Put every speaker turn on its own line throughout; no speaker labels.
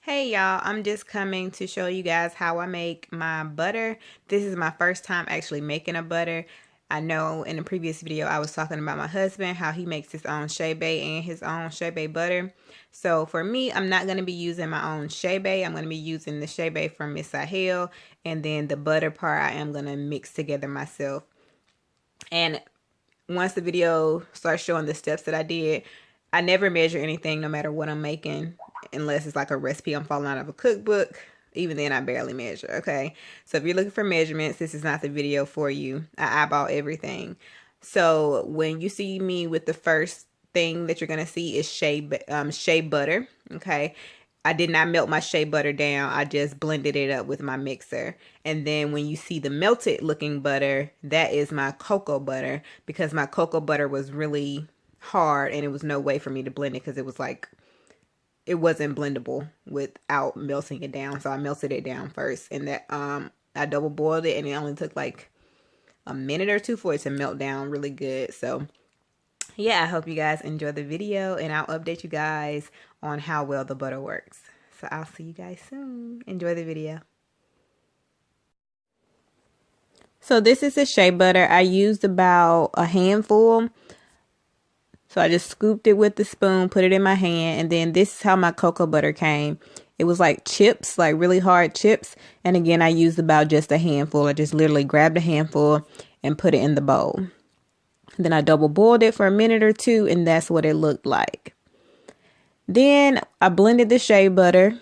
Hey y'all, I'm just coming to show you guys how I make my butter. This is my first time actually making a butter. I know in the previous video I was talking about my husband, how he makes his own Shea and his own Shea butter. So for me, I'm not going to be using my own Shea. I'm going to be using the Shea from Miss Sahel, and then the butter part I am going to mix together myself. And once the video starts showing the steps that I did, I never measure anything no matter what I'm making, unless it's like a recipe I'm following out of a cookbook. Even then, I barely measure, okay? So if you're looking for measurements, this is not the video for you. I eyeball everything. So when you see me with the first thing that you're going to see is Shea butter, okay? I did not melt my Shea butter down. I just blended it up with my mixer. And then when you see the melted looking butter, that is my cocoa butter, because my cocoa butter was really hard and it was no way for me to blend it because it was like, it wasn't blendable without melting it down. So I melted it down first, and that I double boiled it, and it only took like a minute or two for it to melt down really good. So yeah, I hope you guys enjoy the video, and I'll update you guys on how well the butter works. So I'll see you guys soon. Enjoy the video. So this is the Shea butter. I used about a handful. So I just scooped it with the spoon, put it in my hand, and then this is how my cocoa butter came. It was like chips, like really hard chips. And again, I used about just a handful. I just literally grabbed a handful and put it in the bowl. Then I double boiled it for a minute or two, and that's what it looked like. Then I blended the Shea butter,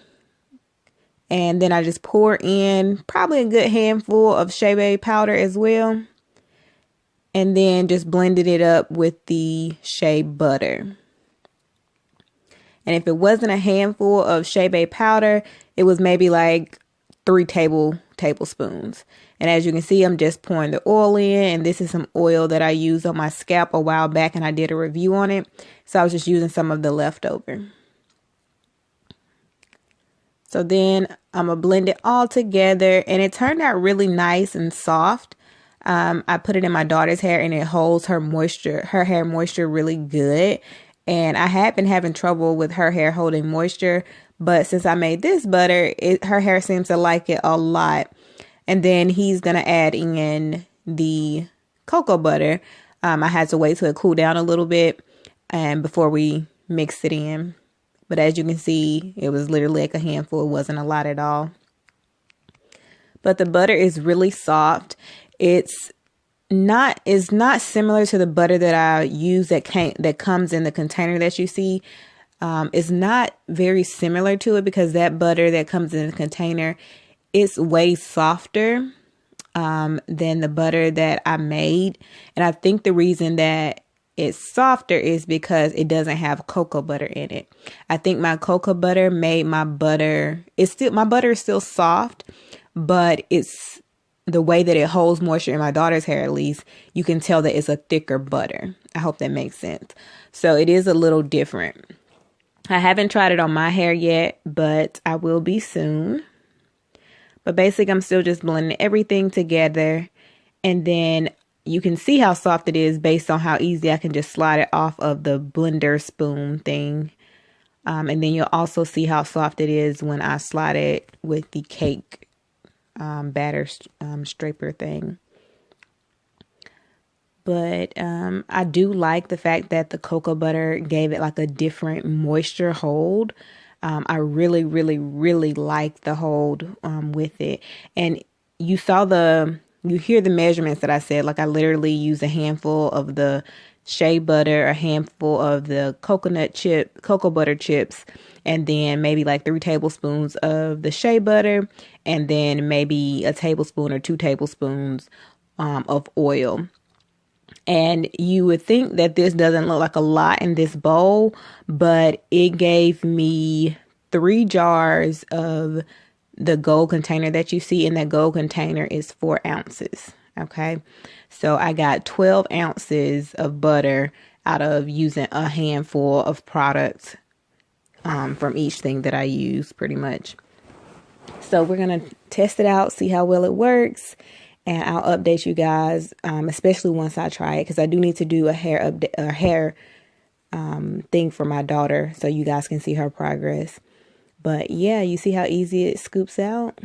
and then I just poured in probably a good handful of Chebe powder as well. And then just blended it up with the Shea butter. And if it wasn't a handful of Chebe powder, it was maybe like 3 tablespoons. And as you can see, I'm just pouring the oil in. And this is some oil that I used on my scalp a while back, and I did a review on it. So I was just using some of the leftover. So then I'm going to blend it all together. And it turned out really nice and soft. I put it in my daughter's hair, and it holds her hair moisture really good. And I had been having trouble with her hair holding moisture, but since I made this butter, her hair seems to like it a lot. And then he's going to add in the cocoa butter. I had to wait till it cooled down a little bit and before we mixed it in. But as you can see, it was literally like a handful. It wasn't a lot at all. But the butter is really soft. It's not similar to the butter that I use that comes in the container that you see. It's not very similar to it, because that butter that comes in the container, it's way softer than the butter that I made. And I think the reason that it's softer is because it doesn't have cocoa butter in it. I think my cocoa butter made my butter is still soft, but it's the way that it holds moisture in my daughter's hair, at least, you can tell that it's a thicker butter. I hope that makes sense. So it is a little different. I haven't tried it on my hair yet, but I will be soon. But basically, I'm still just blending everything together. And then you can see how soft it is based on how easy I can just slide it off of the blender spoon thing. And then you'll also see how soft it is when I slide it with the cake batter scraper thing. But I do like the fact that the cocoa butter gave it like a different moisture hold. I really, really, really like the hold with it. And you hear the measurements that I said. Like, I literally use a handful of the Shea butter, a handful of the cocoa butter chips, and then maybe like 3 tablespoons of the Shea butter, and then maybe a tablespoon or 2 tablespoons of oil. And you would think that this doesn't look like a lot in this bowl, but it gave me 3 jars of the gold container that you see, and that gold container is 4 ounces. Okay, so I got 12 ounces of butter out of using a handful of products from each thing that I use, pretty much. So we're going to test it out, see how well it works, and I'll update you guys, especially once I try it, because I do need to do a hair thing for my daughter so you guys can see her progress. But yeah, you see how easy it scoops out?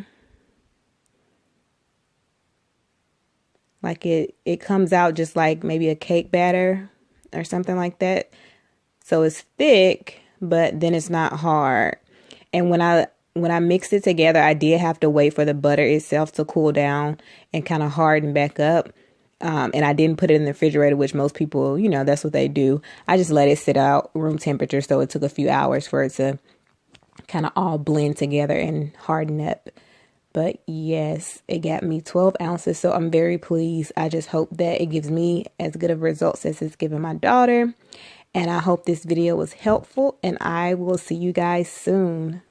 Like it comes out just like maybe a cake batter or something like that. So it's thick, but then it's not hard. And when I mixed it together, I did have to wait for the butter itself to cool down and kind of harden back up. And I didn't put it in the refrigerator, which most people, that's what they do. I just let it sit out room temperature. So it took a few hours for it to kind of all blend together and harden up. But yes, it got me 12 ounces. So I'm very pleased. I just hope that it gives me as good of results as it's given my daughter. And I hope this video was helpful, and I will see you guys soon.